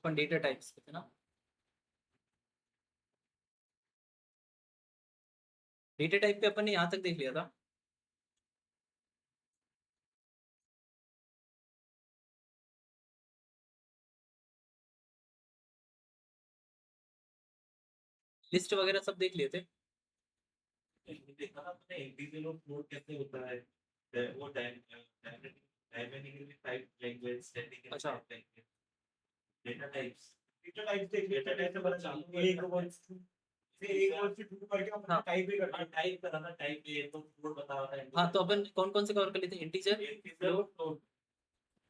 अपन data types पे थे ना। डेटा टाइप पे अपन ने यहाँ तक देख लिया था। लिस्ट वगैरह सब देख लिए थे। देखा था मैंने इंटीजर और फ्लोट कैसे होता है, वो डायनामिकली टाइप लैंग्वेज, स्टैटिक अच्छा। टाइप लैंग्वेज, डेटा टाइप्स देख लेते हैं कैसे पता चलता है। एक वर्ड फिर एक वर्ड से शुरू करके अपन हाँ टाइप भी करना, टाइप कराना, टाइप ये तो फ्लोट बता रहा है। हाँ, तो अपन कौन कौन से कवर कर लेते हैं? इंटीजर, इंटीजर और फ्लोट।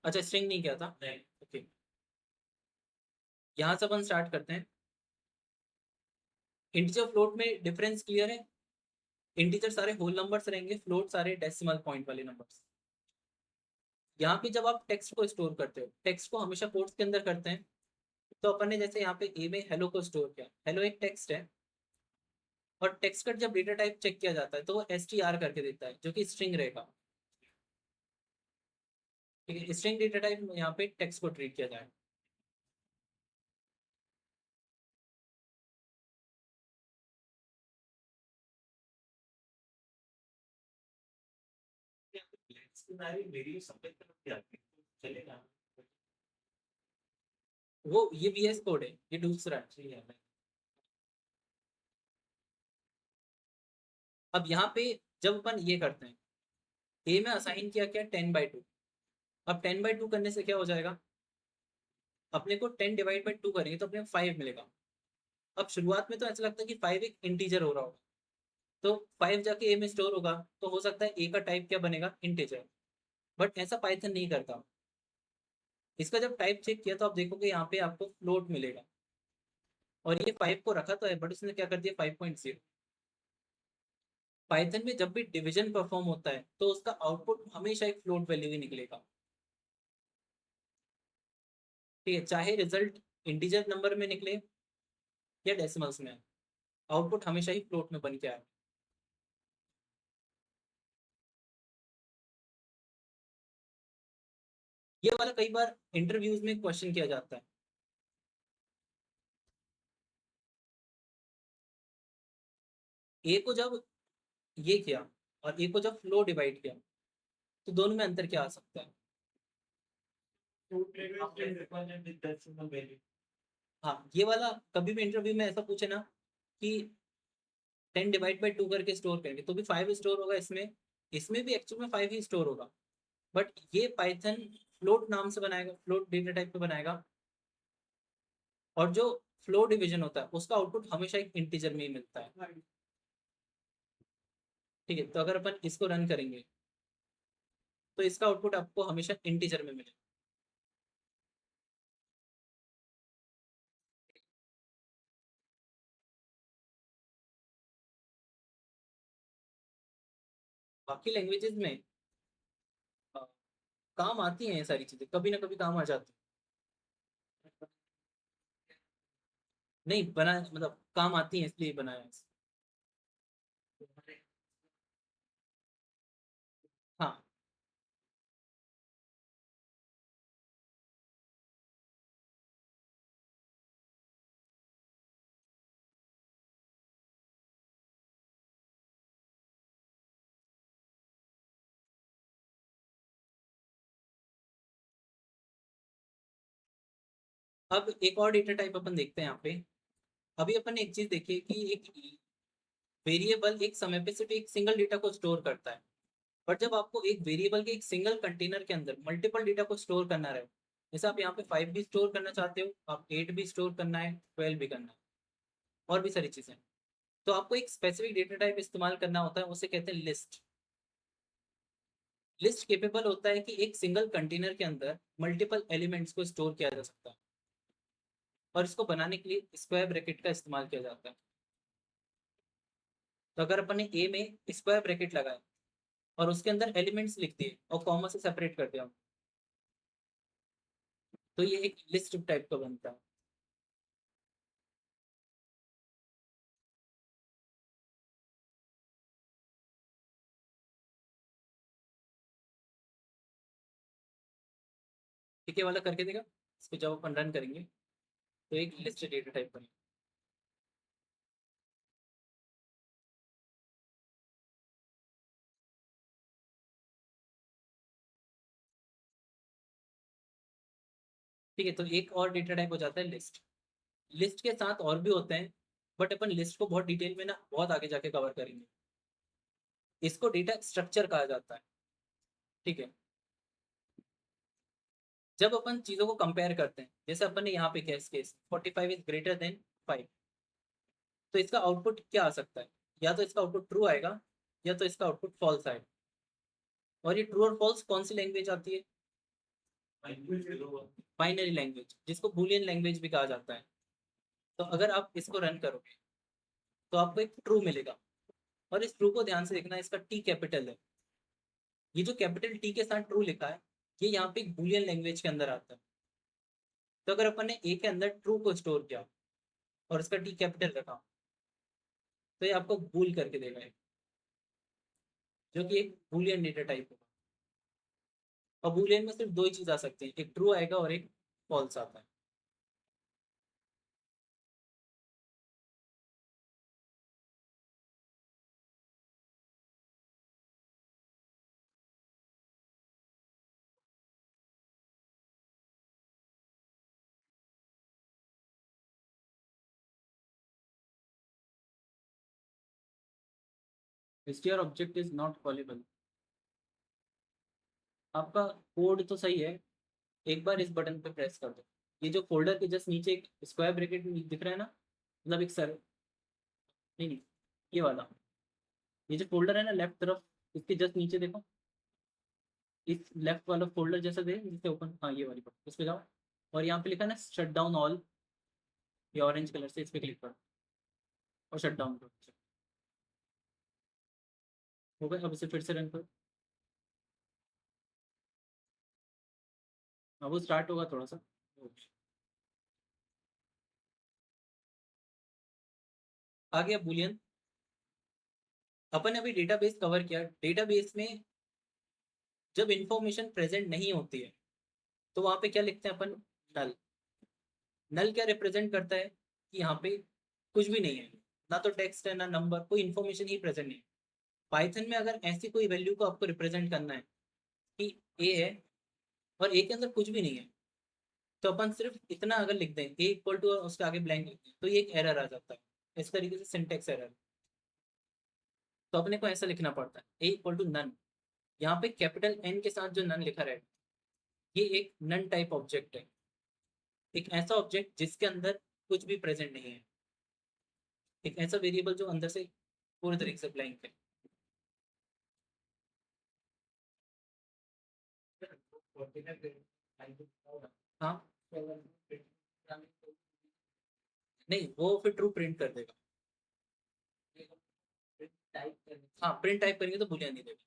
अच्छा स्ट्रिंग नहीं किया था। नहीं, ओके, यहाँ से अपन स्टार्ट करते हैं। इंटीजर फ्लोट में डिफरेंस क्लियर है? इंटीजर सारे होल नंबर्स रहेंगे, फ्लोट सारे डेसिमल पॉइंट वाले नंबर्स। यहाँ पे जब आप टेक्स्ट को स्टोर करते हो, टेक्स्ट को हमेशा कोट्स के अंदर करते हैं। तो अपन ने जैसे यहाँ पे ए में हेलो को स्टोर किया, हेलो एक टेक्स्ट है, और टेक्स्ट का जब डेटा टाइप चेक किया जाता है तो वो str करके देता है, जो कि स्ट्रिंग रहेगा। ठीक है, स्ट्रिंग डेटा टाइप यहाँ पे टेक्स्ट को ट्रीट किया जाए। मेरी समझ में नहीं आती, चलेगा। वो ये VS कोड है, ये दूसरा है। सही है। अब यहाँ पे जब अपन ये करते हैं, ए में असाइन किया क्या 10/2। अब 10/2 करने से क्या हो जाएगा, अपने को 10 डिवाइड बाई 2 करेंगे तो अपने को 5 मिलेगा। अब शुरुआत में तो ऐसा लगता है कि 5 एक इंटीजर हो रहा होगा, तो 5 जाके ए में स्टोर होगा, तो हो सकता है ए का टाइप क्या बनेगा, इंटीजर। बट ऐसा पाइथन नहीं करता। इसका जब टाइप चेक किया तो आप देखोगे यहाँ पे आपको फ्लोट मिलेगा, और ये 5 को रखा तो है, बट उसने क्या कर दिया 5.0। पाइथन में जब भी डिवीजन परफॉर्म होता है तो उसका आउटपुट हमेशा एक फ्लोट वैल्यू ही निकलेगा। ठीक है, चाहे रिजल्ट इंटीजर नंबर में निकले या डेसिमल्स में, आउटपुट हमेशा ही फ्लोट में बन के आए। ये वाला कई बार इंटरव्यूज में क्वेश्चन किया जाता है। ए को जब ये किया और ए को जब फ्लो डिवाइड किया, तो दोनों में अंतर क्या आ सकता है? हाँ, ये वाला कभी भी इंटरव्यू में ऐसा पूछे ना कि 10/2 करके स्टोर करेंगे तो भी 5 स्टोर होगा इसमें, इसमें भी एक्चुअल में 5 ही स्टोर होगा। बट ये पाइथन फ्लोट नाम से बनाएगा, फ्लोट डेटा टाइप पे बनाएगा, और जो फ्लो डिवीजन होता है उसका आउटपुट हमेशा एक इंटीजर में ही मिलता है। ठीक है, तो अगर अपन इसको रन करेंगे तो इसका आउटपुट आपको हमेशा इंटीजर में मिलेगा। बाकी लैंग्वेजेस में अ, काम आती हैं ये सारी चीजें, कभी ना कभी काम आ जाती है। नहीं बना, मतलब काम आती है इसलिए बनाया है। हाँ, अब एक और डेटा टाइप अपन देखते हैं यहाँ पे। अभी अपन ने एक चीज देखी है कि एक वेरिएबल एक समय पे सिर्फ एक सिंगल डेटा को स्टोर करता है। बट जब आपको एक वेरिएबल के एक सिंगल कंटेनर के अंदर मल्टीपल डेटा को स्टोर करना रहे, जैसे आप यहाँ पे 5 भी स्टोर करना चाहते हो, आप 8 भी स्टोर करना है, 12 भी करना है, और भी सारी चीजें, तो आपको एक स्पेसिफिक डेटा टाइप इस्तेमाल करना होता है, उसे कहते हैं लिस्ट। लिस्ट केपेबल होता है कि एक सिंगल कंटेनर के अंदर मल्टीपल एलिमेंट्स को स्टोर किया जा सकता है, और इसको बनाने के लिए स्क्वायर ब्रैकेट का इस्तेमाल किया जाता है। तो अगर अपन ने ए में स्क्वायर ब्रैकेट लगाया और उसके अंदर एलिमेंट्स लिख दिए और कॉमा से सेपरेट कर दिया, तो ये एक लिस्ट टाइप का बनता है। ठीक है, वाला करके देगा, इसको जब अपन रन करेंगे तो एक लिस्ट डेटा टाइप बनेगा। ठीक है, तो एक और डेटा टाइप हो जाता है लिस्ट। लिस्ट के साथ और भी होते हैं, बट अपन लिस्ट को बहुत डिटेल में ना बहुत आगे जाके कवर करेंगे। इसको डेटा स्ट्रक्चर कहा जाता है। ठीक है, जब अपन चीज़ों को कंपेयर करते हैं, जैसे अपन ने यहाँ पे case case 45 is greater than 5, तो इसका आउटपुट क्या आ सकता है? या तो इसका आउटपुट ट्रू आएगा, या तो इसका आउटपुट फॉल्स आएगा। और ये ट्रू और फॉल्स कौन सी लैंग्वेज आती है? बाइनरी लैंग्वेज, जिसको बूलियन लैंग्वेज भी कहा जाता है। तो अगर आप इसको रन करोगे तो आपको एक ट्रू मिलेगा। और इस ट्रू को ध्यान से देखना, इसका टी कैपिटल है। ये जो कैपिटल टी के साथ ट्रू लिखा है, ये यहाँ पे एक बूलियन लैंग्वेज के अंदर आता है। तो अगर अपन ने ए के अंदर ट्रू को स्टोर किया और इसका टी कैपिटल रखा, तो ये आपको बूल करके देगा, जो कि एक बूलियन डेटा टाइप होगा। और बूलियन में सिर्फ दो ही चीज आ सकती है, एक ट्रू आएगा और एक फॉल्स आता है। str object is not callable. आपका कोड तो सही है, एक बार इस बटन पे प्रेस कर दो। ये जो फोल्डर के जस्ट नीचे एक स्क्वायर ब्रैकेट दिख रहा है ना, मतलब एक सर, नहीं नहीं, ये वाला, ये जो फोल्डर है ना लेफ्ट तरफ, इसके जस्ट नीचे देखो, इस लेफ्ट वाला फोल्डर जैसा दे जिससे ओपन, हाँ ये वाली इस पे जाओ। और यहाँ पे लिखा है ना शट डाउन ऑल, ये ऑरेंज कलर से इस पे क्लिक करो और शट डाउन करो। हो गया, अब इसे फिर से रन करो। अब वो स्टार्ट होगा थोड़ा सा। आ गया बुलियन। अपन ने अभी डेटाबेस कवर किया। डेटाबेस में जब इंफॉर्मेशन प्रेजेंट नहीं होती है, तो वहां पे क्या लिखते हैं अपन? नल। नल क्या रिप्रेजेंट करता है कि यहाँ पे कुछ भी नहीं है, ना तो टेक्स्ट है ना नंबर, कोई इन्फॉर्मेशन ही प्रेजेंट नहीं है। पाइथन में अगर ऐसी कोई वैल्यू को आपको रिप्रेजेंट करना है कि ए है और ए के अंदर कुछ भी नहीं है, तो अपन सिर्फ इतना अगर लिख दें ए इक्वल टू उसके आगे ब्लैंक लिख दें, तो ये एक एरर आ जाता है। इस तरीके से सिंटेक्स एरर। तो अपने को ऐसा लिखना पड़ता है ए इक्वल टू नन। यहाँ पे कैपिटल एन के साथ जो नन लिखा है, ये एक नन टाइप ऑब्जेक्ट है। एक ऐसा ऑब्जेक्ट जिसके अंदर कुछ भी प्रेजेंट नहीं है, एक ऐसा वेरिएबल जो अंदर से पूरी तरीके से ब्लैंक है। हाँ, नहीं वो फिर ट्रू प्रिंट कर देगा। हाँ, प्रिंट टाइप करेंगे तो बुलियन नहीं देगा।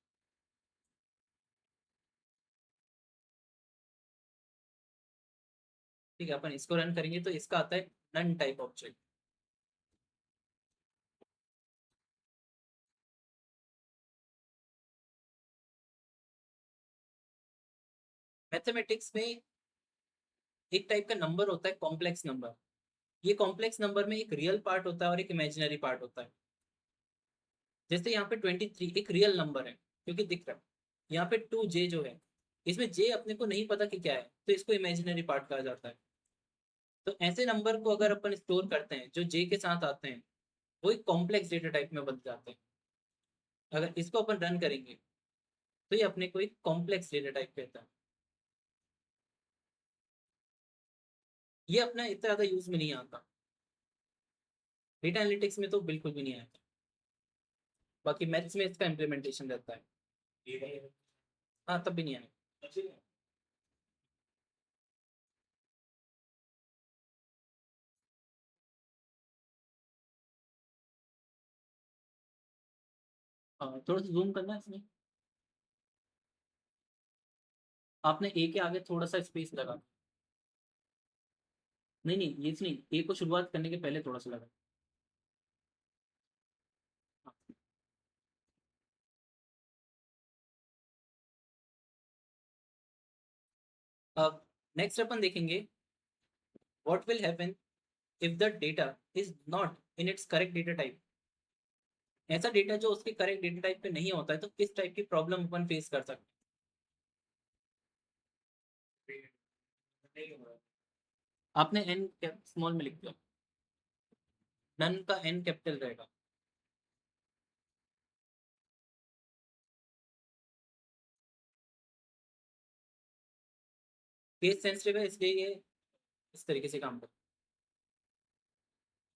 ठीक है, अपन इसको रन करेंगे तो इसका आता है नन टाइप ऑब्जेक्ट। मैथमेटिक्स में एक टाइप का नंबर होता है कॉम्प्लेक्स नंबर। ये कॉम्प्लेक्स नंबर में एक रियल पार्ट होता है और एक इमेजिनरी पार्ट होता है। जैसे यहाँ पे 23 एक रियल नंबर है क्योंकि दिख रहा है। यहाँ पे 2J जो है, इसमें J अपने को नहीं पता कि क्या है, तो इसको इमेजिनरी पार्ट कहा जाता है। तो ऐसे नंबर को अगर अपन स्टोर करते हैं जो J के साथ आते हैं, वो एक कॉम्प्लेक्स डेटा टाइप में बन जाते हैं। अगर इसको अपन रन करेंगे तो ये अपने को एक कॉम्प्लेक्स डेटा टाइप कहता है। ये अपना इतना ज़्यादा यूज में नहीं आता, डेटा एनालिटिक्स में तो बिल्कुल भी नहीं आता। बाकी मैथ्स में इसका इम्प्लीमेंटेशन रहता है। हाँ, तब भी नहीं आएगा। हाँ, थोड़ा सा जूम करना है इसमें। आपने ए के आगे थोड़ा सा स्पेस लगा। नहीं नहीं, ये नहीं, ए को शुरुआत करने के पहले थोड़ा सा लगा। अब नेक्स्ट अपन देखेंगे what will happen if the data is not in its correct data type, ऐसा डेटा जो उसके करेक्ट डेटा टाइप पे नहीं होता है, तो किस टाइप की प्रॉब्लम अपन फेस कर सकते नहीं होगा। हैं? आपने एन स्मॉल में लिख दिया, नन का एन कैपिटल रहेगा। केस सेंसिटिव है, इसलिए ये इस तरीके से काम करता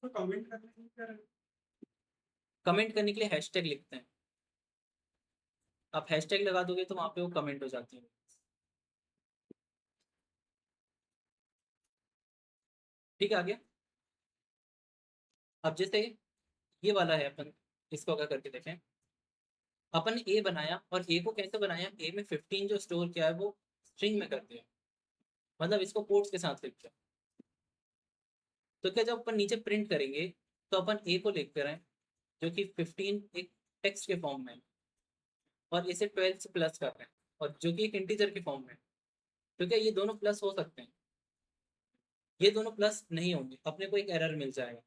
तो कमेंट करने की क्या है? है। कमेंट करने के लिए हैशटैग लिखते हैं, आप हैशटैग लगा दोगे तो वहां पे वो कमेंट हो जाती है। ठीक है, आगे। अब जैसे ये वाला है, अपन इसको अगर करके देखें, अपन ए बनाया, और ए को कैसे बनाया, ए में 15 जो स्टोर किया है वो स्ट्रिंग में कर दिया, मतलब इसको कोट्स के साथ लिख दिया। तो क्या जब अपन नीचे प्रिंट करेंगे तो अपन ए को लिख कर आए, जो कि 15 एक टेक्स्ट के फॉर्म में है, और इसे 12 से प्लस कर रहे हैं, और जो कि एक इंटीजर के फॉर्म में है। तो क्या ये दोनों प्लस हो सकते हैं? ये दोनों प्लस नहीं होंगे, अपने को एक एरर मिल जाएगा।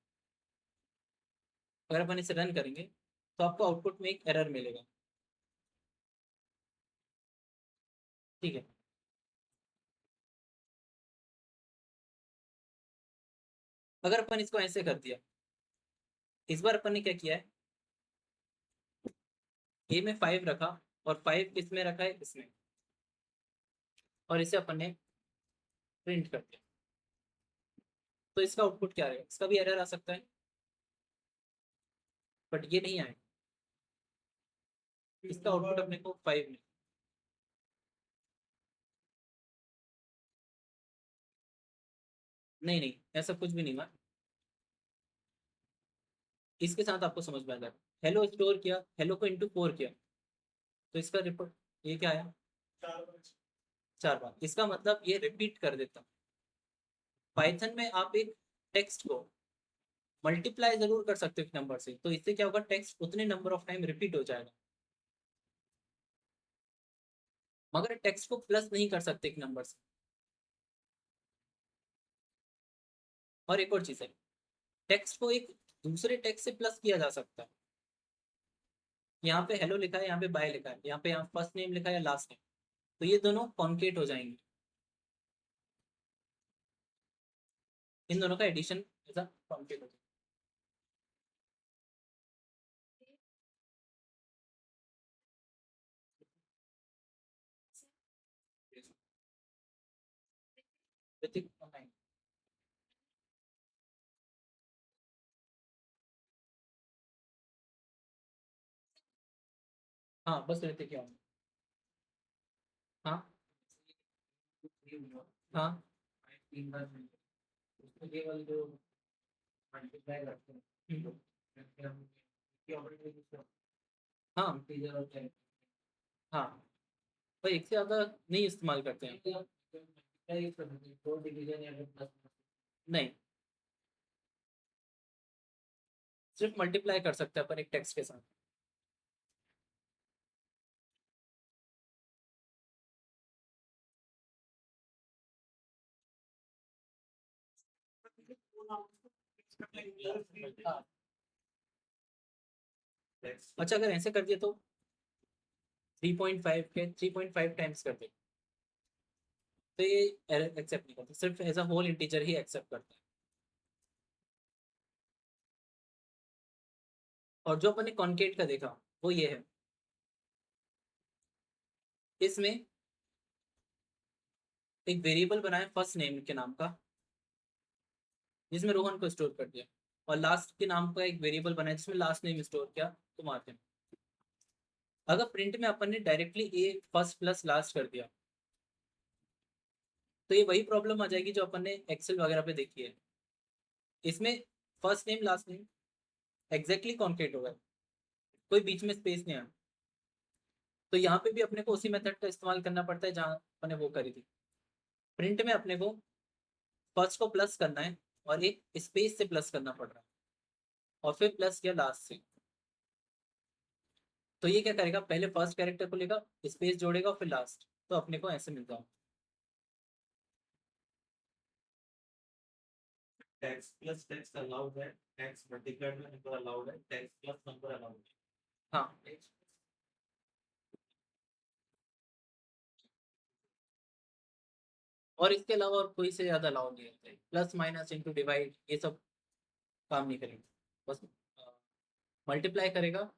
अगर अपन इसे रन करेंगे तो आपको आउटपुट में एक एरर मिलेगा। ठीक है, अगर अपन इसको ऐसे कर दिया, इस बार अपन ने क्या किया है, ए में 5 रखा, और 5 किस में रखा है, इसमें, और इसे अपन ने प्रिंट कर दिया। तो इसका आउटपुट क्या रहेगा, इसका भी एरर आ सकता है, बट ये नहीं आएगा, इसका आउटपुट अपने को 5 में। नहीं नहीं, ऐसा कुछ भी नहीं हुआ, इसके साथ आपको समझ में आ जाएगा। हेलो स्टोर किया, हेलो को इंटू 4 किया, तो इसका रिपोर्ट ये क्या आया, 4 5। 4 बार। इसका मतलब ये रिपीट कर देता। पाइथन में आप एक टेक्स्ट को मल्टीप्लाई जरूर कर सकते हो एक नंबर से, तो इससे क्या होगा, टेक्स्ट उतने नंबर ऑफ टाइम रिपीट हो जाएगा, मगर टेक्स्ट को प्लस नहीं कर सकते एक नंबर से। और एक और चीज है, टेक्स्ट को एक दूसरे टेक्स्ट से प्लस किया जा सकता है। यहाँ पे हेलो लिखा है, यहाँ पे बाय लिखा है, यहाँ पे यहाँ फर्स्ट नेम लिखा है या लास्ट नेम, तो ये दोनों कॉन्केट हो जाएंगे, इन दोनों का एडिशन ऐसा कॉन्केट हो जाएगा। ऋतिक online। हाँ बस ऋतिक online। हाँ हाँ। ये वाली जो मल्टीप्लाई करते हैं, हम्म, करके हम ये ऑपरेटर यूज करते हाँ हैं, इंटीजर और कैरेक्टर। हाँ, पर एक से ज्यादा नहीं इस्तेमाल करते हैं। मल्टीप्लाई यूज करते हैं, 4 डिवीजन या फिर प्लस। नहीं, सिर्फ मल्टीप्लाई कर सकते हैं अपन एक टेक्स्ट के साथ। हाँ। अच्छा, अगर ऐसे कर दिया तो 3.5 के 3.5 टाइम्स कर दे, तो ये एरर एक्सेप्ट नहीं करता, सिर्फ एज अ होल इंटीजर ही एक्सेप्ट करता है। और जो अपन ने कॉन्केट का देखा वो ये है, इसमें एक वेरिएबल बनाया फर्स्ट नेम के नाम का, जिसमें रोहन को स्टोर कर दिया, और लास्ट के नाम का एक वेरिएबल बनाया जिसमें लास्ट नेम स्टोर किया, तो मार्जिन। अगर प्रिंट में अपन ने डायरेक्टली ए फर्स्ट प्लस लास्ट कर दिया, तो ये वही प्रॉब्लम आ जाएगी जो अपन ने एक्सेल वगैरह पे देखी है। इसमें first name last name exactly concat होगा, कोई बीच में स्पेस नहीं आया। तो यहाँ पे भी अपने को उसी मेथड का इस्तेमाल करना पड़ता है जहाँ अपन ने वो करी थी। प्रिंट में अपने को फर्स्ट को प्लस करना है, और एक स्पेस से प्लस करना पड़ रहा है, और फिर प्लस किया लास्ट से। तो ये क्या करेगा, पहले फर्स्ट कैरेक्टर को लेगा, स्पेस जोड़ेगा, फिर लास्ट, तो अपने को ऐसे मिलता है। टैक्स प्लस टैक्स अलाउड है, टैक्स मल्टीप्लाइड में नंबर अलाउड है, टैक्स प्लस नंबर अलाउड है। हाँ, और इसके अलावा और कोई से ज्यादा अलाउ नहीं होते, प्लस माइनस इंटू डिवाइड ये सब काम नहीं करेगा, बस मल्टीप्लाई करेगा,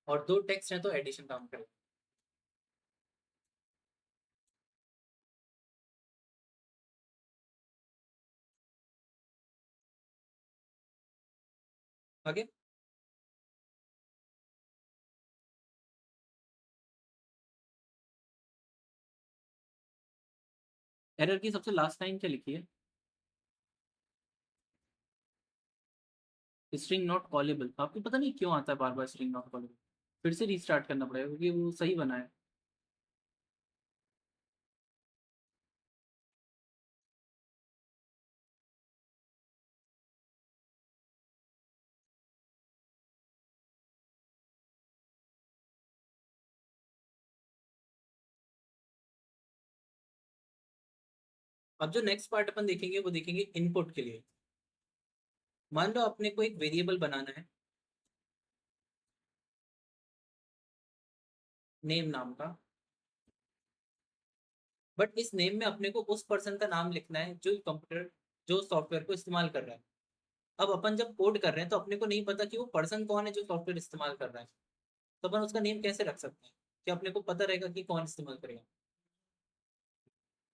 और दो टेक्स्ट हैं तो एडिशन काम करेगा। आगे एरर की सबसे लास्ट लाइन क्या लिखी है? String not callable. आपको पता नहीं क्यों आता है बार बार स्ट्रिंग नॉट कॉलेबल, फिर से रीस्टार्ट करना पड़ेगा क्योंकि वो सही बना है। अब जो नेक्स्ट पार्ट अपन देखेंगे वो देखेंगे इनपुट के लिए। मान लो अपने को एक वेरिएबल बनाना है नेम नाम का, बट इस नेम में अपने को उस पर्सन का नाम लिखना है जो कंप्यूटर, जो सॉफ्टवेयर को इस्तेमाल कर रहा है। अब अपन जब कोड कर रहे हैं तो अपने को नहीं पता कि वो पर्सन कौन है जो सॉफ्टवेयर इस्तेमाल कर रहा है, तो अपन उसका नेम कैसे रख सकते हैं? क्या अपने को पता रहेगा कि कौन इस्तेमाल करेगा?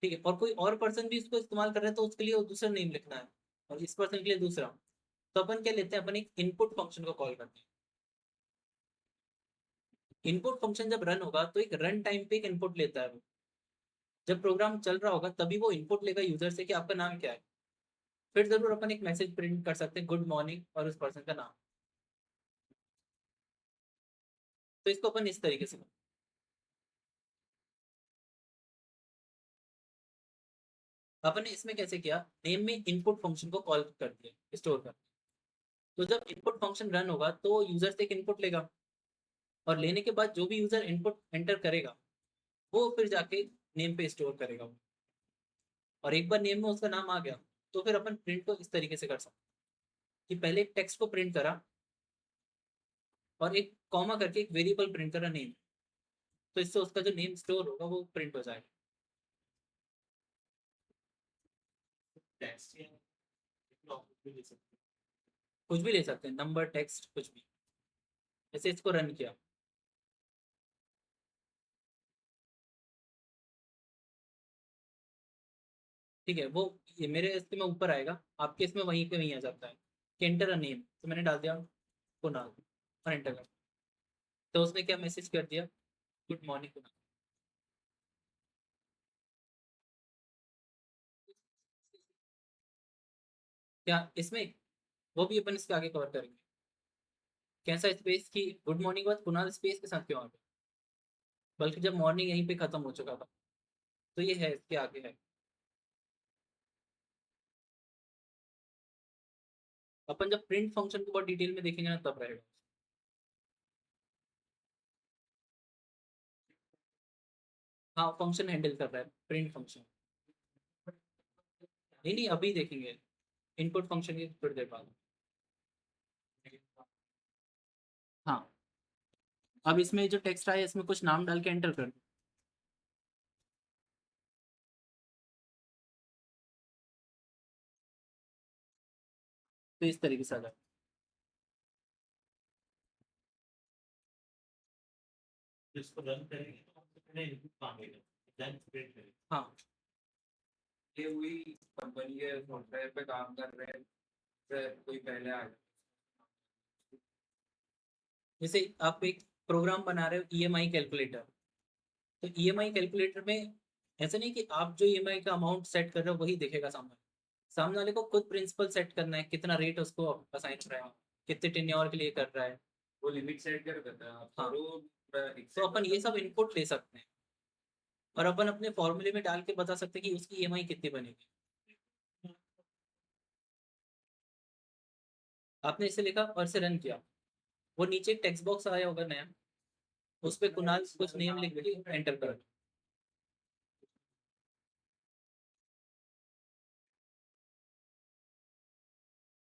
ठीक है, और कोई और पर्सन भी इसको इस्तेमाल कर रहा है तो उसके लिए वो दूसरा नेम लिखना है, और इस पर्सन के लिए दूसरा। तो अपन क्या लेते हैं, अपन एक इनपुट फंक्शन को कॉल करते हैं। इनपुट फंक्शन जब रन होगा तो एक रन टाइम पे एक इनपुट लेता है वो। जब प्रोग्राम चल रहा होगा तभी वो इनपुट लेगा यूजर से कि आपका नाम क्या है। फिर जरूर अपन एक मैसेज प्रिंट कर सकते हैं गुड मॉर्निंग और उस पर्सन का नाम। तो इसको अपन इस तरीके से, अपन ने इसमें कैसे किया, नेम में इनपुट फंक्शन को कॉल कर दिया, स्टोर कर। तो जब इनपुट फंक्शन रन होगा तो यूजर से एक इनपुट लेगा, और लेने के बाद जो भी यूजर इनपुट एंटर करेगा वो फिर जाके नेम पे स्टोर करेगा वो। और एक बार नेम में उसका नाम आ गया तो फिर अपन प्रिंट को इस तरीके से कर सकते हैं कि पहले एक टेक्स्ट को प्रिंट करा और एक कॉमा करके एक वेरिएबल प्रिंट करा नेम, तो इससे उसका जो नेम स्टोर होगा वो प्रिंट हो जाएगा। टैक्स या भी ले सकते कुछ भी ले सकते हैं, नंबर टेक्स्ट कुछ भी। जैसे इसको रन किया, ठीक है, वो ये मेरे इसके में ऊपर आएगा, आपके इसमें वहीं पे वहीं आ जाता है कि एंटर अ नेम, तो मैंने डाल दिया कुणाल और एंटर कर, तो उसने क्या मैसेज कर दिया, गुड मॉर्निंग कुणाल। क्या इसमें, वो भी अपन इसके आगे कवर करेंगे। कैसा स्पेस की गुड मॉर्निंग के बाद कुणाल स्पेस के साथ क्यों आ गया, बल्कि जब मॉर्निंग यहीं पे खत्म हो चुका था, तो ये है इसके आगे है। अपन जब प्रिंट फंक्शन को बहुत डिटेल में देखेंगे ना तब रहेगा। हाँ, फंक्शन हैंडल कर रहा है प्रिंट फंक्शन। नहीं नहीं, अभी देखेंगे इनपुट फंक्शन की थोड़ी देर बाद। हाँ, अब इसमें जो टेक्स्ट आया इसमें कुछ नाम डाल के एंटर कर दो। तो इस तरीके से आ जाए। हैं, इसको रन करेंगे तो हमसे पहले इनपुट मांगेगा, देन प्रिंट करेंगे। हाँ, ये हुई कंपनी के सॉफ्टवेयर पे काम कर रहे हैं, फिर कोई पहले आ गया। जैसे आप एक प्रोग्राम बना रहे हो ईएमआई कैलकुलेटर, तो ईएमआई कैलकुलेटर में ऐसा नहीं कि आप जो ईएमआई का अमाउंट सेट कर रहे हो वही दिखेगा सामने। सामने वाले को खुद प्रिंसिपल सेट करना है, कितना रेट उसको असाइन कर रहा है, कितने टेन्योर के लिए कर रहा है। वो लिमिट सेट कर देता है आप हाँ, करो, पूरा तो एक्सेप्ट अपन करता ये सब इनपुट ले सकते हैं, और अपन अपने फॉर्मूले में डाल के बता सकते हैं कि उसकी ईएमआई कितनी बनेगी। आपने इसे लिखा और इसे रन किया, वो नीचे एक टेक्स्ट बॉक्स आया होगा नया, उस पे कुणाल कुछ नेम लिख के एंटर कर।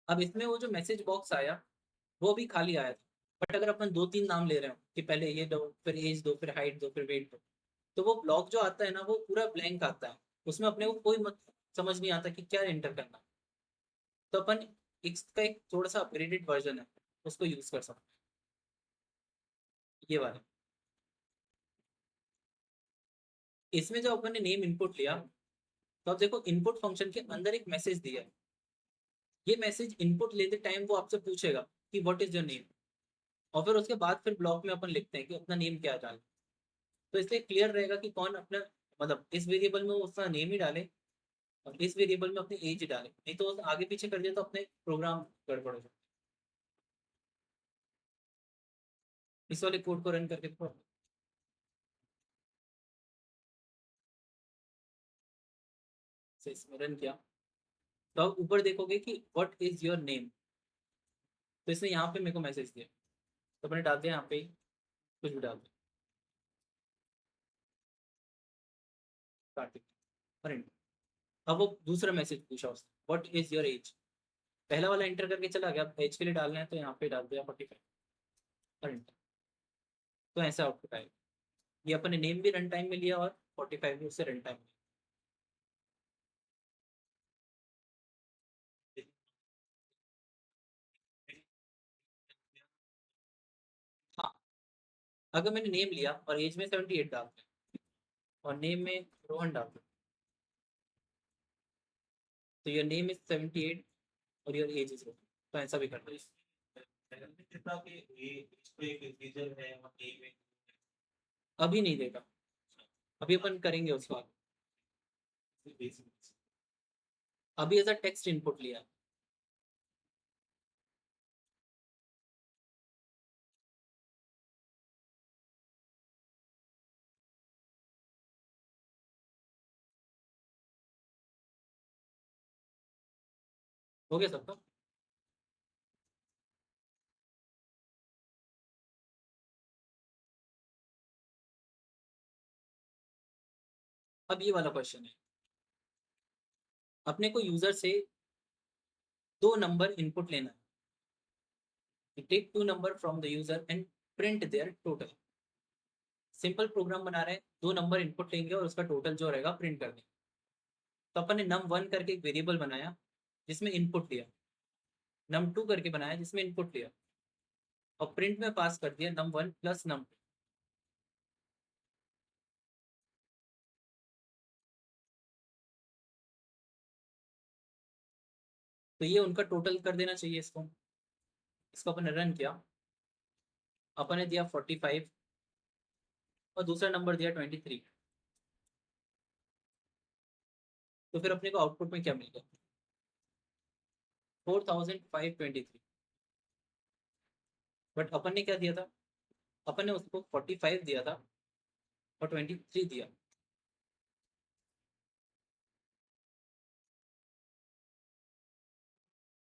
अब इसमें वो जो मैसेज बॉक्स आया वो भी खाली आया था, बट अगर अपन 2-3 नाम ले रहे हो कि पहले ये दो, फिर एज दो, फिर हाइट दो, फिर वेट दो, तो वो ब्लॉक जो आता है ना वो पूरा ब्लैंक आता है, उसमें अपने को कोई समझ नहीं आता कि क्या एंटर करना। तो अपन इसका एक थोड़ा सा अपग्रेडेड वर्जन है, उसको यूज कर सकते हैं, ये वाला। इसमें जब अपन ने नेम इनपुट लिया, तो अब देखो इनपुट फंक्शन के अंदर एक मैसेज दिया है। ये मैसेज इनपुट लेते टाइम वो आपसे पूछेगा कि व्हाट इज योर नेम, और फिर उसके बाद फिर ब्लॉक में अपन लिखते हैं कि अपना नेम क्या डालें। तो इसलिए क्लियर रहेगा कि कौन अपना, मतलब इस वेरिएबल में वो उसका नेम ही डाले और इस वेरिएबल में अपनी एज डाले, नहीं तो आगे पीछे कर दिया तो अपने प्रोग्राम गड़बड़ हो जाए। इस वाले कोड को रन करके देखो। से इसमें रन किया तो आप ऊपर देखोगे कि व्हाट इज योर नेम, तो इसने यहाँ पे मेरे को मैसेज दिया, तो मैंने डाल दिया यहाँ पे कुछ भी डाल दिया, कार्तिक। और enter। अब वो दूसरा मैसेज पूछा उसने, व्हाट इज योर एज। पहला वाला एंटर करके चला गया, एज के लिए डालना है तो यहाँ पे डाल दिया 45 और enter। तो ऐसा आउटपुट आएगा, ये अपने नेम भी रन टाइम में लिया और 45 भी उससे रन टाइम में। हाँ, अगर मैंने नेम लिया और एज में 78 डाल दिया और नेम में रोहन डाल दिया, तो योर नेम इज 78 और योर एज इज रोहन, तो ऐसा भी करना है। कितना कि ये इसको एक इंटीजर है और नेम है। अभी नहीं देगा, अभी अपन करेंगे उसका। बेसिक अभी ऐसा टेक्स्ट इनपुट लिया, हो गया सबका। अब ये वाला क्वेश्चन है, अपने को यूजर से 2 नंबर इनपुट लेना है, take 2 number from the user and print their total. Simple program बना रहे हैं, 2 नंबर इनपुट लेंगे और उसका टोटल जो रहेगा प्रिंट कर देंगे। तो अपन ने num1 करके एक वेरिएबल बनाया जिसमें इनपुट लिया, num2 करके बनाया जिसमें इनपुट लिया, और प्रिंट में पास कर दिया num1 प्लस num2। तो ये उनका टोटल कर देना चाहिए इसको। इसको अपन ने रन किया, अपन ने दिया 45 और दूसरा नंबर दिया 23। तो फिर अपने को आउटपुट में क्या मिल गया, 4523। बट अपन ने क्या दिया था, अपन ने उसको 45 दिया था और 23 दिया।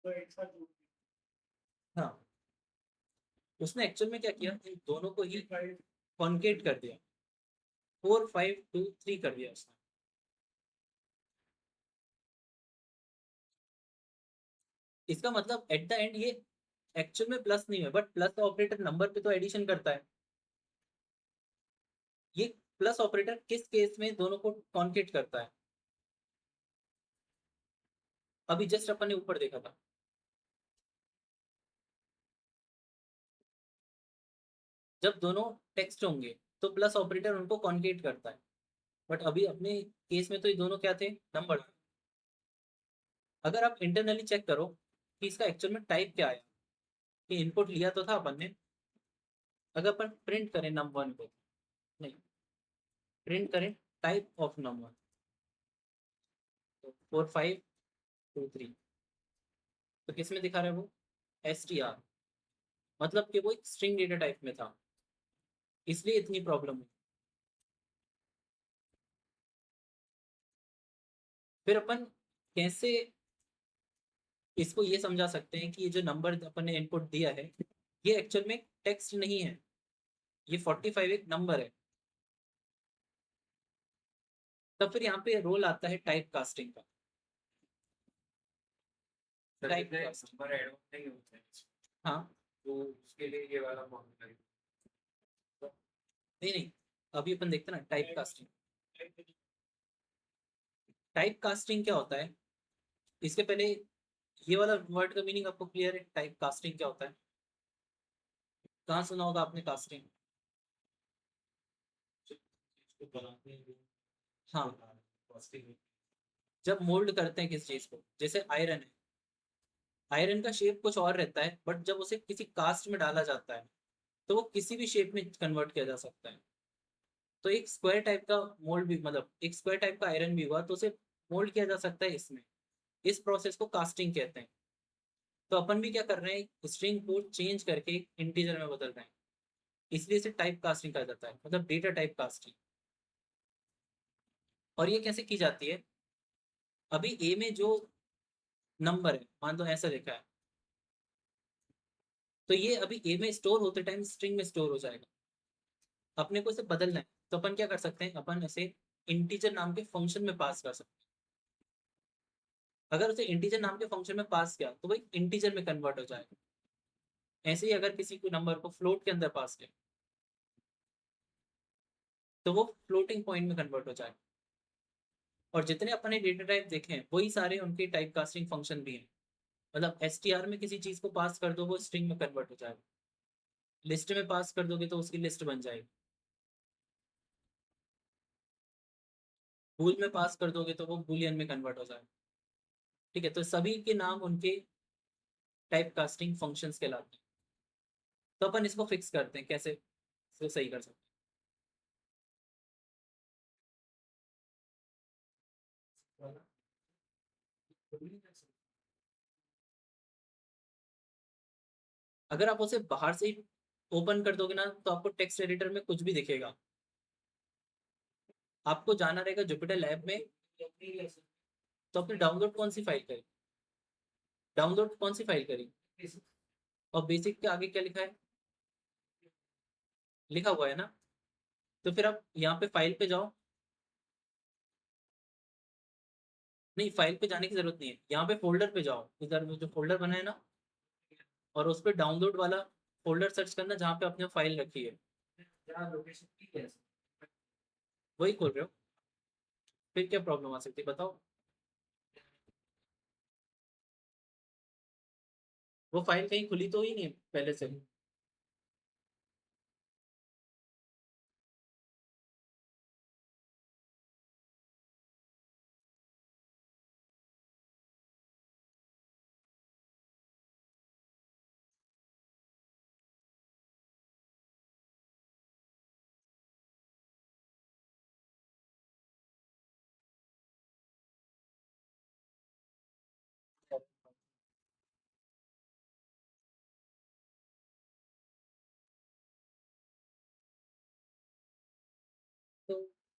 तो एक साथ हाँ, उसने एक्चुअल में क्या किया, इन दोनों को ही कॉन्केट कर दिया, 4523 कर दिया उसने। इसका मतलब एट द एंड ये एक्चुअल में प्लस नहीं है, बट प्लस ऑपरेटर नंबर पे तो एडिशन करता है। ये प्लस ऑपरेटर किस केस में दोनों को कॉन्केट करता है, अभी जस्ट अपन ने ऊपर देखा था। जब दोनों टेक्स्ट होंगे तो प्लस ऑपरेटर उनको कॉन्केट करता है, बट अभी अपने केस में तो ये दोनों क्या थे, नंबर। अगर आप इंटरनली चेक करो कि इसका एक्चुअल में टाइप क्या आया, कि इनपुट लिया तो था अपन ने, अगर अपन प्रिंट करें num1 को, नहीं, प्रिंट करें टाइप ऑफ num1, तो 4523, तो किस में दिखा रहा है वो, str, मतलब कि वो एक स्ट्रिंग डेटा टाइप में था, इसलिए इतनी प्रॉब्लम हुई। फिर अपन कैसे इसको ये समझा सकते हैं कि ये जो नंबर अपन ने इनपुट दिया है ये एक्चुअल में टेक्स्ट नहीं है, ये 45 एक नंबर है। तब फिर यहाँ पे रोल आता है टाइप कास्टिंग का। टाइप जैसे कास्टिंग। नंबर ऐड ऑन नहीं होते हैं, हाँ तो उसके लिए ये वाला फॉर्मूला है। नहीं नहीं, अभी अपन देखते हैं ना टाइप कास्टिंग। टाइप कास्टिंग क्या होता है, इसके पहले ये वाला वर्ड का मीनिंग आपको क्लियर है? टाइप कास्टिंग क्या होता है? कहाँ सुना होगा आपने कास्टिंग? इसको बनाते हैं हाँ, कास्टिंग। जब मोल्ड करते हैं किसी चीज को, जैसे आयरन है, आयरन का शेप कुछ और रहता है, बट जब उसे किसी कास्ट में डाला जाता है तो वो किसी भी शेप में कन्वर्ट किया जा सकता है। तो एक स्क्वायर टाइप का मोल्ड भी, मतलब एक स्क्वायर टाइप का आयरन भी हुआ तो उसे मोल्ड किया जा सकता है इसमें। इस प्रोसेस को कास्टिंग कहते हैं। तो अपन भी क्या कर रहे हैं, स्ट्रिंग को चेंज करके इंटीजर में बदल रहे हैं, इसलिए इसे टाइप कास्टिंग कहा जाता है, मतलब डेटा टाइप कास्टिंग। और ये कैसे की जाती है, अभी ए में जो नंबर है मान लो ऐसा लिखा है, तो ये अभी ए में स्टोर होते टाइम स्ट्रिंग में स्टोर हो जाएगा। अपने को इसे बदलना है तो अपन क्या कर सकते हैं, अपन इसे इंटीजर नाम के फंक्शन में पास कर सकते हैं। अगर उसे इंटीजर नाम के फंक्शन में पास किया तो वो एक इंटीजर में कन्वर्ट हो जाएगा। ऐसे ही अगर किसी को नंबर को फ्लोट के अंदर पास किया तो वो फ्लोटिंग पॉइंट में कन्वर्ट हो जाएगा। और जितने अपन ने डेटा टाइप देखे हैं वही सारे उनके टाइप कास्टिंग फंक्शन भी हैं। मतलब एसटीआर में किसी चीज को पास कर दो वो स्ट्रिंग में कन्वर्ट हो जाएगा, लिस्ट में पास कर दोगे तो उसकी लिस्ट बन जाएगी, बूल में पास कर दोगे तो वो बूलियन में कन्वर्ट हो जाएगा। ठीक है, तो सभी के नाम उनके टाइप कास्टिंग फंक्शंस कहलाते हैं। तो अपन इसको फिक्स करते हैं कैसे, इसको सही कर सकते हैं। अगर आप उसे बाहर से ही ओपन कर दोगे ना तो आपको टेक्स्ट एडिटर में कुछ भी दिखेगा। आपको जाना रहेगा जुपिटर लैब में, तो आपने डाउनलोड कौन सी फाइल करी, डाउनलोड कौन सी फाइल करी, और बेसिक के आगे क्या लिखा है, लिखा हुआ है ना। तो फिर आप यहाँ पे फाइल पे जाओ, नहीं फाइल पे जाने की जरूरत नहीं है, यहाँ पे फोल्डर पे जाओ, इधर में जो फोल्डर बना है ना, और उस पर डाउनलोड वाला फोल्डर सर्च करना जहाँ पे आपने फाइल रखी है। लोकेशन की है? वही खोल रहे हो, फिर क्या प्रॉब्लम आ सकती है बताओ। वो फाइल कहीं खुली तो ही नहीं है पहले से। तो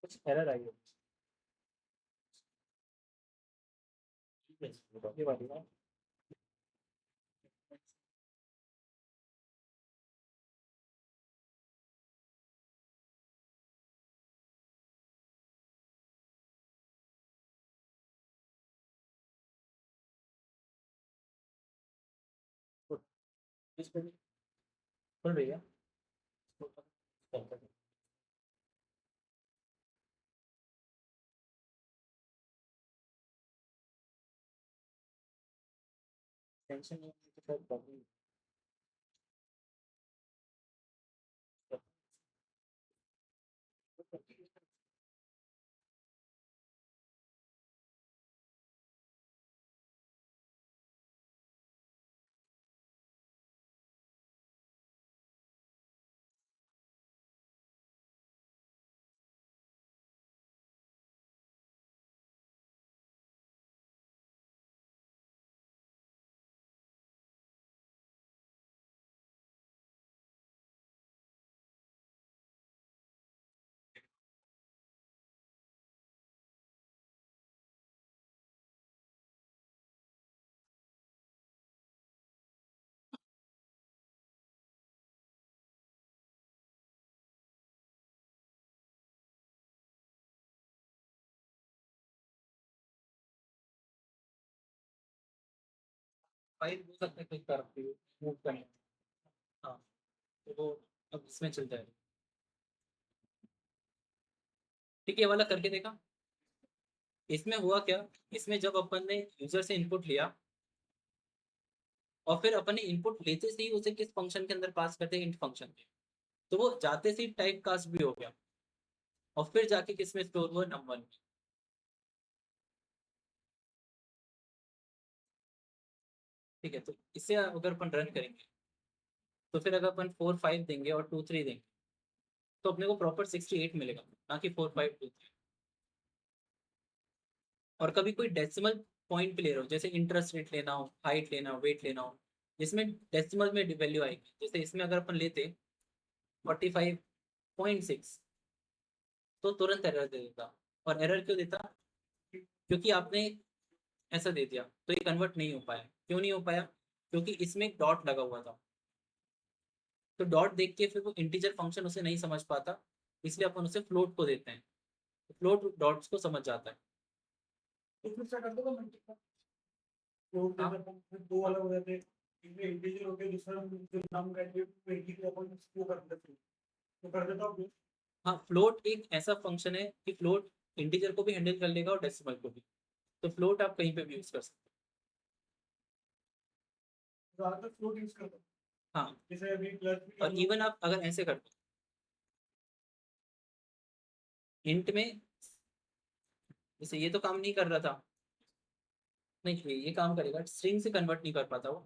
कुछ एरर आई है ये वाली ना। तो इस पे खुल रही है। टेंशन नहीं है, तो शायद प्रॉब्लम फाइल हो सकता है क्लिक कर मूव करने। हाँ, तो वो अब इसमें चल जाएगा। ठीक है, ये वाला करके देखा। इसमें हुआ क्या, इसमें जब अपन ने यूजर से इनपुट लिया और फिर अपन ने इनपुट लेते से ही उसे किस फंक्शन के अंदर पास करते हैं, इंट फंक्शन के, तो वो जाते से ही टाइप कास्ट भी हो गया और फिर जाके किस में स्टोर हुआ, नंबर में। ठीक है, तो इसे अगर अपन रन करेंगे तो फिर अगर अपन 4 5 देंगे और 2 3 देंगे तो अपने को प्रॉपर 68 मिलेगा, ना कि 4 5 2 3। और कभी कोई डेसिमल पॉइंट पे ले रहा हो, जैसे इंटरेस्ट रेट लेना हो, हाइट लेना हो, वेट लेना हो, जिसमें डेसिमल में वैल्यू आएगी, जैसे इसमें अगर अपन लेते 45.6 तो तुरंत एरर दे देता। और एरर क्यों देता, क्योंकि आपने ऐसा दे दिया तो ये कन्वर्ट नहीं हो पाया। क्यों नहीं हो पाया, क्योंकि इसमें एक डॉट लगा हुआ था, तो डॉट देख के फिर वो इंटीजर फंक्शन उसे नहीं समझ पाता, इसलिए अपन उसे फ्लोट को देते हैं, तो फ्लोट डॉट्स को समझ जाता है। तो फिर से कर दो मल्टीपल, तो हाँ, फिर दो अलग हो जाते हैं, इनमें इंटीजर हो गया, दूसरा जो नाम का है वो इंटीजर अपन उसको कर देते हैं, तो कर देता हूँ। हाँ, फ्लोट एक ऐसा फंक्शन है कि फ्लोट इंटीजर को भी हैंडल कर लेगा और डेसिमल को भी, तो फ्लोट आप कहीं पे भी यूज कर सकते ज्यादातर फ्लोट यूज करता हूँ, हो। हाँ, जैसे अभी प्लस भी कर और लो। इवन आप अगर ऐसे कर दो इंट में, जैसे ये तो काम नहीं कर रहा था, नहीं ये काम करेगा, स्ट्रिंग से कन्वर्ट नहीं कर पाता वो,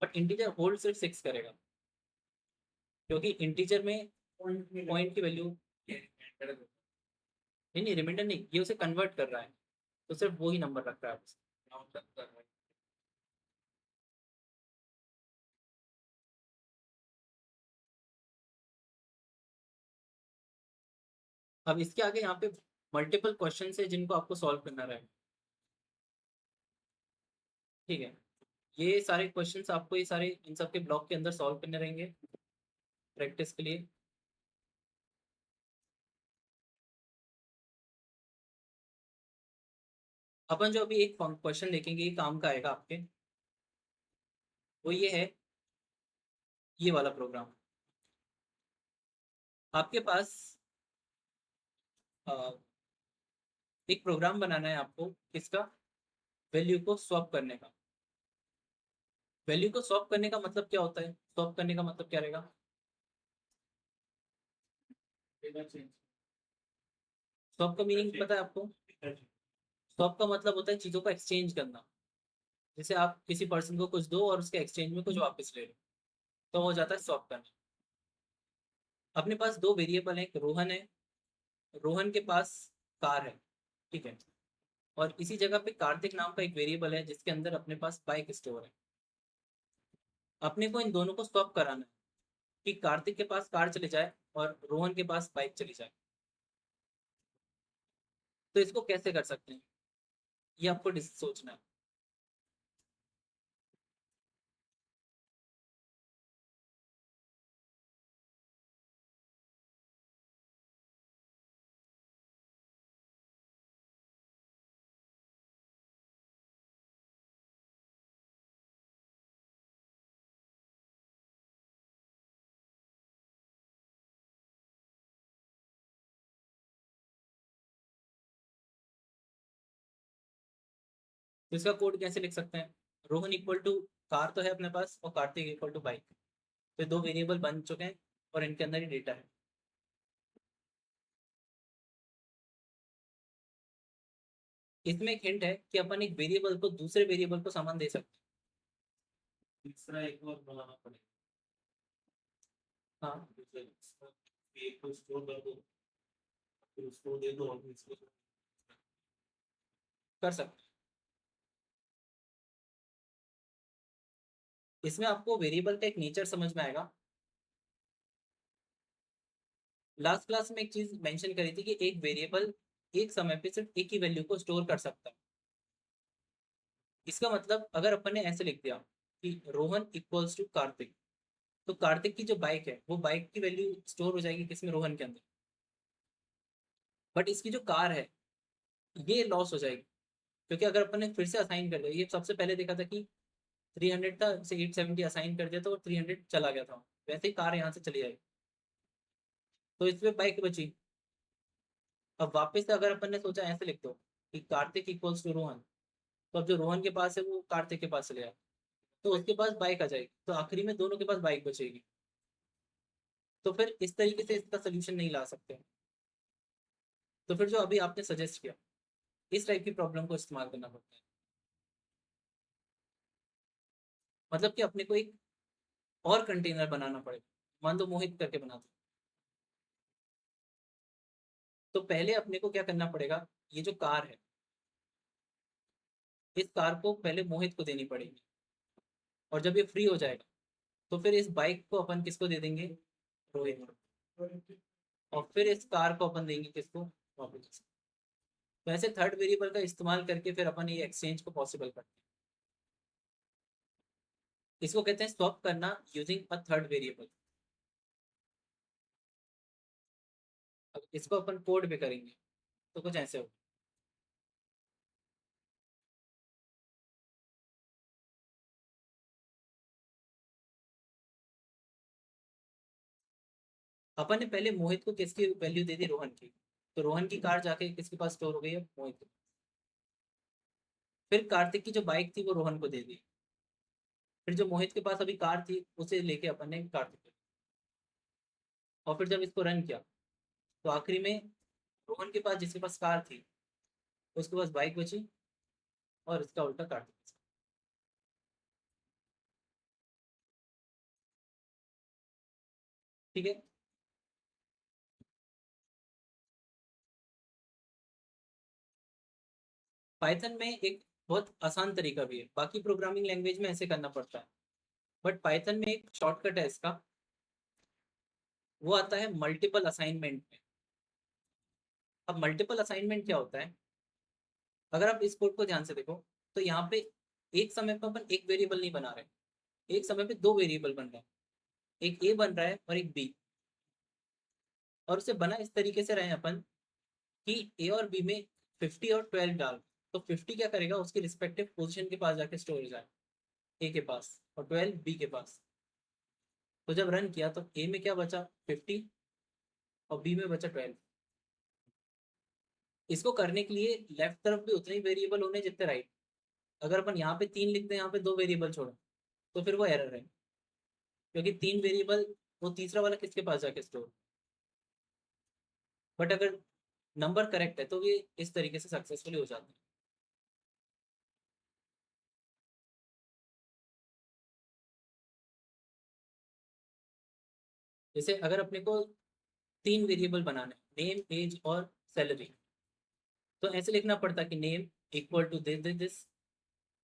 बट इंटीजर होल्ड सिर्फ 6 करेगा, क्योंकि इंटीजर में पॉइंट नहीं लगा। पॉइंट की वैल्यू, नहीं नहीं रिमाइंडर नहीं, ये उसे कन्वर्ट कर रहा है, तो सिर्फ वो ही नंबर रख रहा है उसे। काउंट कर रहा है। अब इसके आगे यहाँ पे मल्टीपल क्वेश्चन है जिनको आपको सॉल्व करना रहेगा। ठीक है, ये सारे क्वेश्चंस आपको ये सारे इन सब के ब्लॉक के अंदर सॉल्व करने रहेंगे प्रैक्टिस के लिए। अपन जो अभी एक क्वेश्चन देखेंगे ये काम का आएगा आपके, वो ये है, ये वाला प्रोग्राम आपके पास अ, एक प्रोग्राम बनाना है आपको, किसका, वैल्यू को स्वैप करने का। वैल्यू को स्वैप करने का मतलब क्या होता है, स्वैप करने का मतलब क्या रहेगा, डेटा चेंज। स्वैप का मीनिंग पता है आपको। स्वैप का मतलब होता है चीजों का एक्सचेंज करना, जैसे आप किसी पर्सन को कुछ दो और उसके एक्सचेंज में कुछ वापस ले लो, तो हो जाता है स्वैप करना। अपने पास दो वेरिएबल है, एक रोहन है, रोहन के पास कार है, ठीक है, और इसी जगह पे कार्तिक नाम का एक वेरिएबल है जिसके अंदर अपने पास बाइक स्टोर है। अपने को इन दोनों को स्वैप कराना है कि कार्तिक के पास कार चले जाए और रोहन के पास बाइक चली जाए। तो इसको कैसे कर सकते हैं, ये आपको सोचना है। तो इसका कोड कैसे लिख सकते हैं, रोहन इक्वल टू कार तो है अपने पास और कार्तिक इक्वल टू बाइक, तो दो वेरिएबल बन चुके हैं और इनके अंदर ही डेटा है। इसमें एक हिंट है कि अपन एक वेरिएबल को दूसरे वेरिएबल को सामान दे सकते तीसरा एक और बनाना पड़ेगा। हैं। हाँ, जैसे एक को स्टोर कर दो, फिर उसको दे दो और इसको। कर सकते हैं। इसमें आपको वेरिएबल का एक नेचर समझ में आएगा। लास्ट क्लास में एक चीज मेंशन करी थी कि एक वेरिएबल एक समय पे सिर्फ एक ही वैल्यू को स्टोर कर सकता है। इसका मतलब अगर अपन ने ऐसे लिख दिया कि रोहन इक्वल्स टू कार्तिक, तो कार्तिक की जो बाइक है वो बाइक की वैल्यू स्टोर हो जाएगी किसमें, रोहन के अंदर, बट इसकी जो कार है ये लॉस हो जाएगी, क्योंकि अगर अपन ने फिर से असाइन कर दिया, ये सबसे पहले देखा था कि 300 था, से 870 असाइन कर दिया तो 300 चला गया था, वैसे ही कार यहाँ से चली जाएगी, तो इसमें बाइक बची। अब वापस से अगर अपन ने सोचा ऐसे लिख दो कि कार्तिक इक्वल्स टू रोहन, तो अब जो रोहन के पास है वो कार्तिक के पास चले जाए, तो उसके पास बाइक आ जाएगी, तो आखिरी में दोनों के पास बाइक बचेगी। तो फिर इस तरीके से इसका सोल्यूशन नहीं ला सकते। तो फिर जो अभी आपने सजेस्ट किया, इस टाइप की प्रॉब्लम को इस्तेमाल करना पड़ता है। मतलब कि अपने को एक और कंटेनर बनाना पड़ेगा, मान दो मोहित करके बना दो, तो पहले अपने को क्या करना पड़ेगा, ये जो कार है, इस कार को पहले मोहित को देनी पड़ेगी, और जब ये फ्री हो जाएगा तो फिर इस बाइक को अपन किसको दे देंगे, रोहित को, और फिर इस कार को अपन देंगे किसको, वापस। तो ऐसे थर्ड वेरिएबल का इस्तेमाल करके फिर अपन ये एक्सचेंज को पॉसिबल करते हैं। इसको कहते हैं स्वैप करना यूजिंग अ थर्ड वेरिएबल। अब इसको अपन कोड पे करेंगे तो कुछ ऐसे हो, अपन ने पहले मोहित को किसकी वैल्यू दे दी, रोहन की, तो रोहन की कार जाके किसके पास स्टोर हो गई है, मोहित के पास। फिर कार्तिक की जो बाइक थी वो रोहन को दे दी, फिर जो मोहित के पास अभी कार थी उसे लेके अपन ने कार्तिक को, और फिर जब इसको रन किया तो आखिरी में रोहन के पास जिसके पास कार थी उसके पास बाइक बची, और इसका उल्टा कार्तिक बचा। ठीक है। पाइथन में एक बहुत आसान तरीका भी है, बाकी प्रोग्रामिंग लैंग्वेज में ऐसे करना पड़ता है, बट पाइथन में एक शॉर्टकट है इसका, वो आता है मल्टीपल असाइनमेंट में। अब मल्टीपल असाइनमेंट क्या होता है, अगर आप इस कोड को ध्यान से देखो, तो यहाँ पे एक समय पर अपन एक वेरिएबल नहीं बना रहे, एक समय पे दो वेरिएबल बन रहे हैं, एक ए बन रहा है और एक बी, और उसे बना इस तरीके से रहे हैं अपन कि ए और बी में 50 और 12 डाल, तो 50 क्या करेगा, उसके रिस्पेक्टिव पोजीशन के पास जाके स्टोर हो जाए, ए के पास, और 12 बी के पास। तो जब रन किया तो ए में क्या बचा, 50, और बी में बचा 12। इसको करने के लिए लेफ्ट तरफ भी उतने ही वेरिएबल होने जितने राइट। अगर अपन यहाँ पे 3 लिखते हैं, यहाँ पे 2 वेरिएबल छोड़ो, तो फिर वो एरर है, क्योंकि 3 वेरिएबल, वो तीसरा वाला किसके पास जाके स्टोर। बट अगर नंबर करेक्ट है तो ये इस तरीके से सक्सेसफुली हो जाता है। जैसे अगर अपने को 3 वेरिएबल बनाने, नेम, एज और सैलरी, तो ऐसे लिखना पड़ता कि name equal to this this this,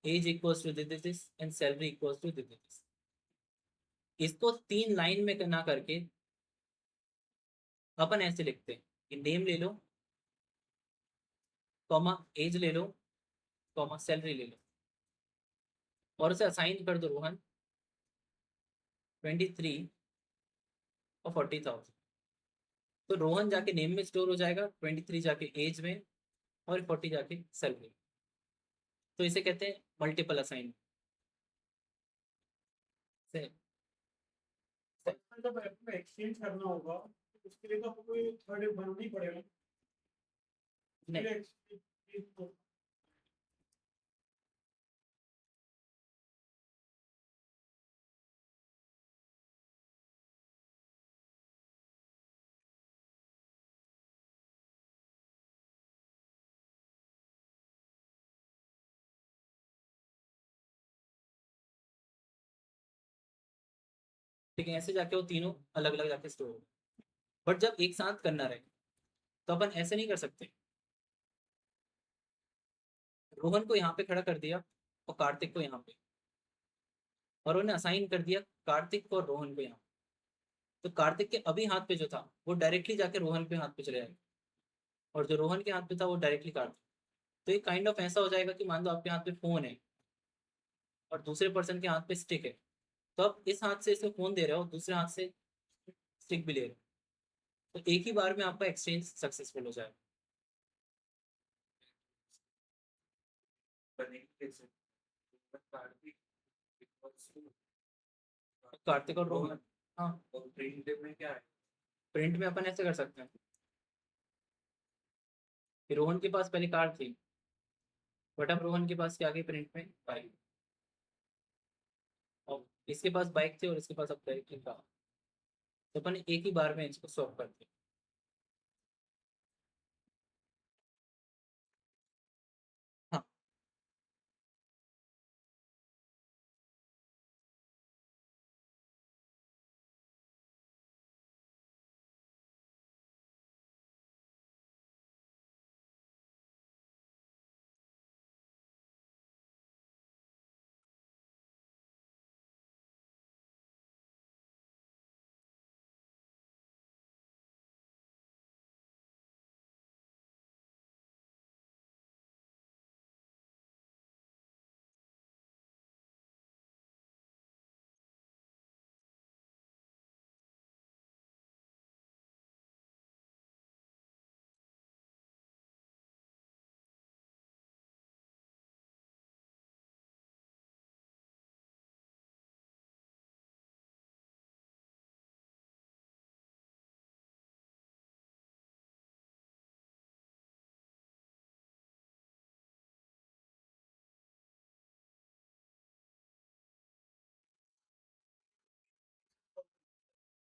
age equals to this this this, and salary equals to this this this. इसको 3 लाइन में करना करके अपन ऐसे लिखते हैं कि नेम ले लो, कॉमा एज ले लो, कॉमा सैलरी ले लो, और उसे असाइन कर दो रोहन 23 और 40,000। तो रोहन जाके नेम में स्टोर हो जाएगा, 23 जाके एज में, और 40 जाके सैलरी। तो इसे कहते हैं मल्टीपल असाइन। जब आपको एक्सचेंज करना होगा तो उसके लिए तो आपको कोई थर्ड बनाना ही पड़ेगा। उसके लिए exchange ठीक है, ऐसे जाके वो तीनों अलग अलग जाके स्टोर हो। बट जब एक साथ करना रहे तो अपन ऐसे नहीं कर सकते, रोहन को यहाँ पे खड़ा कर दिया और कार्तिक को यहाँ पे, और उन्हें असाइन कर दिया कार्तिक को और रोहन को यहाँ। तो कार्तिक के अभी हाथ पे जो था वो डायरेक्टली जाके रोहन पे हाथ पे चले जाएगा, और जो रोहन के हाथ पे था वो डायरेक्टली कार्तिक। तो ये काइंड ऑफ ऐसा हो जाएगा कि मान लो आपके हाथ पे फोन है और दूसरे पर्सन के हाथ पे स्टिक है, तो आप इस हाथ से इसे फोन दे रहे हो, दूसरे हाथ से स्टिक भी ले रहे हो, तो एक ही बार में आपका एक्सचेंज सक्सेसफुल हो जाएगा। बनेगी कैसे? कार्तिक कार्तिक और रोहन। हाँ, और प्रिंट में क्या है? प्रिंट में अपन ऐसे कर सकते हैं कि रोहन के पास पहले कार थी, बट अब रोहन के पास क्या गई प्रिंट में, बाइक। और इसके पास बाइक थी और इसके पास अब डायरेक्टली कार। तो अपन एक ही बार में इसको स्वैप करते हैं। हाँ,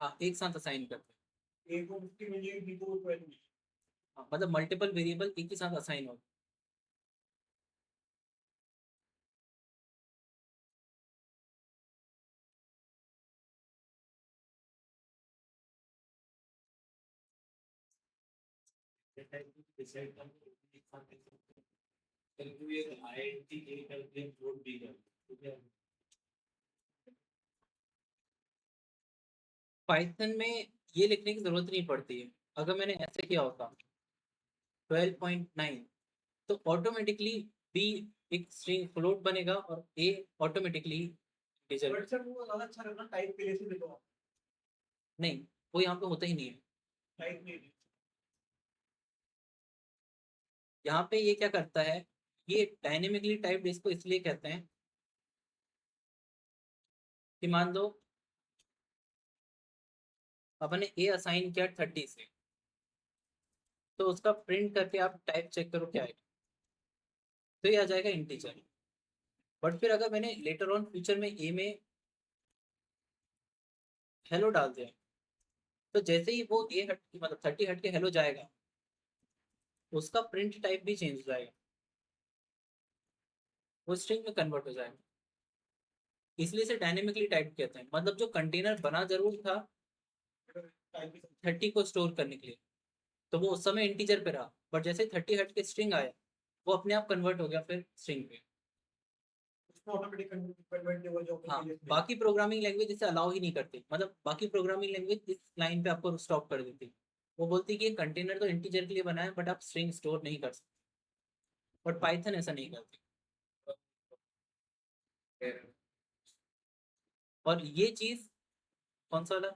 हाँ, एक साथ असाइन करते हैं। A को 50 मिलिए, B को 12 मिलिए। हाँ, मतलब मल्टीपल वेरिएबल एक ही साथ असाइन हो। पाइथन में ये लिखने की जरूरत नहीं पड़ती है। अगर मैंने ऐसे किया होता 12.9, तो ऑटोमेटिकली बी एक स्ट्रिंग फ्लोट बनेगा और ए ऑटोमेटिकली इंटीजर। बट सर वो ज्यादा अच्छा रहना टाइप के लिए से देखो, नहीं, वो यहाँ पे होता ही नहीं है। टाइप नहीं है। यहाँ पे ये क्या करता है, ये डायनेमिकली टाइप्ड इसको इसलिए कहते हैं कि मान लो अपन ने ए असाइन किया 30 से, तो उसका प्रिंट करके आप टाइप चेक करो क्या है, तो ये आ जाएगा इंटीजर। बट फिर अगर मैंने लेटर ऑन फ्यूचर में ए में हेलो डाल दिया, तो जैसे ही वो ए हट मतलब 30 हट के हेलो जाएगा, उसका प्रिंट टाइप भी चेंज हो जाएगा, वो स्ट्रिंग में कन्वर्ट हो जाएगा। इसलिए इसे डायनेमिकली टाइप कहते हैं। मतलब जो कंटेनर बना जरूर था टाइप 30 को स्टोर करने के लिए, तो वो उस समय इंटीजर पे रहा, बट जैसे 30 हट के स्ट्रिंग आया, वो अपने आप कन्वर्ट हो गया फिर स्ट्रिंग पे। उसमें ऑटोमेटिक कन्वर्ट होगा जो हाँ, अपन के लिए। बाकी प्रोग्रामिंग लैंग्वेज इसे अलाउ ही नहीं करती। मतलब बाकी प्रोग्रामिंग लैंग्वेज इस लाइन पे आपको स्टॉप कर देती। वो बोलती कि ये कंटेनर तो इंटीजर के लिए बना है, बट आप स्ट्रिंग स्टोर नहीं कर सकते। बट पाइथन ऐसा नहीं करती। और ये चीज कौन सा वाला,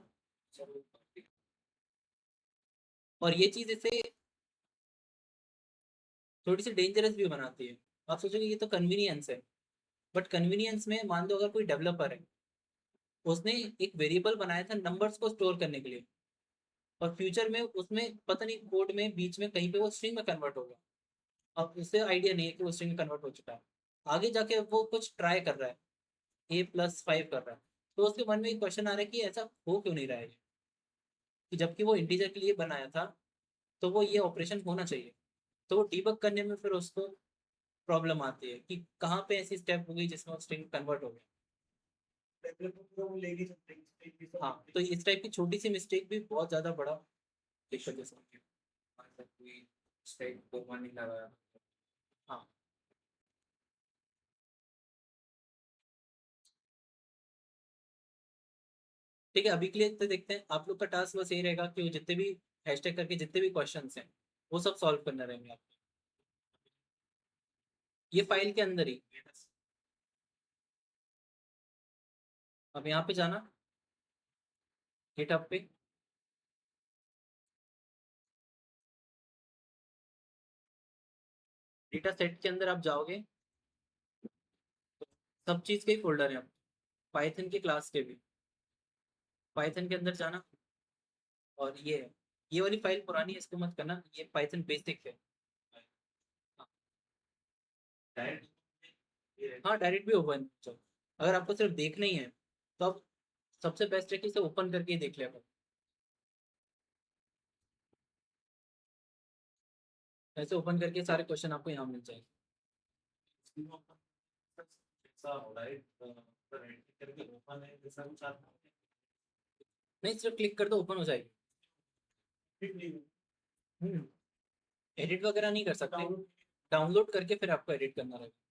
और ये चीज इसे थोड़ी सी डेंजरस भी बनाती है। आप सोचोगे ये तो कन्वीनियंस है, बट कन्वीनियंस में मान लो अगर कोई डेवलपर है, उसने एक वेरिएबल बनाया था नंबर्स को स्टोर करने के लिए, और फ्यूचर में उसमें पता नहीं कोड में बीच में कहीं पे वो स्ट्रिंग में कन्वर्ट होगा। अब उसे आइडिया नहीं है कि वो स्ट्रिंग में कन्वर्ट हो चुका है। आगे जाके वो कुछ ट्राई कर रहा है, A+5 कर रहा है, तो उसके मन में एक क्वेश्चन आ रहा है कि ऐसा हो क्यों नहीं रहा है, कि जबकि वो इंटीजर के लिए बनाया था, तो वो ये ऑपरेशन होना चाहिए। तो वो डीबग करने में फिर उसको प्रॉब्लम आती है कि कहाँ पे ऐसी स्टेप हो गई जिसमें वो स्ट्रिंग कन्वर्ट हो गया। डेवलपर पूरा वो ले नहीं सकते, एक भी सब हाँ, तो इस टाइप की छोटी सी मिस्टेक भी बहुत ज्यादा बड़ा दिक्कत दे सकती है। मतलब कोई स्टेक को नहीं लगाया। हाँ, ठीक है, अभी के लिए तो देखते हैं। आप लोग का टास्क बस यही रहेगा कि वो जितने भी हैशटैग करके जितने भी क्वेश्चंस हैं, वो सब सॉल्व करना रहेंगे आपको, ये फाइल के अंदर ही। अब यहाँ पे जाना, गिटहब पे, डेटा सेट के अंदर आप जाओगे, सब चीज़ के फोल्डर हैं, पाइथन के क्लास के भी। पाइथन के अंदर जाना, और ये वाली फाइल पुरानी है, इसको मत करना, ये पाइथन बेसिक है। हाँ डायरेक्ट भी ओपन, अगर आपको सिर्फ देखना ही है तो आप सबसे बेस्ट है कि इसे ओपन करके ही देख लिया करो। ऐसे ओपन करके सारे क्वेश्चन आपको यहाँ मिल जाएंगे। नहीं सिर्फ क्लिक कर दो ओपन हो जाएगी। ठीक नहीं एडिट वगैरह नहीं कर सकते, डाउनलोड करके फिर आपको एडिट करना रहेगा।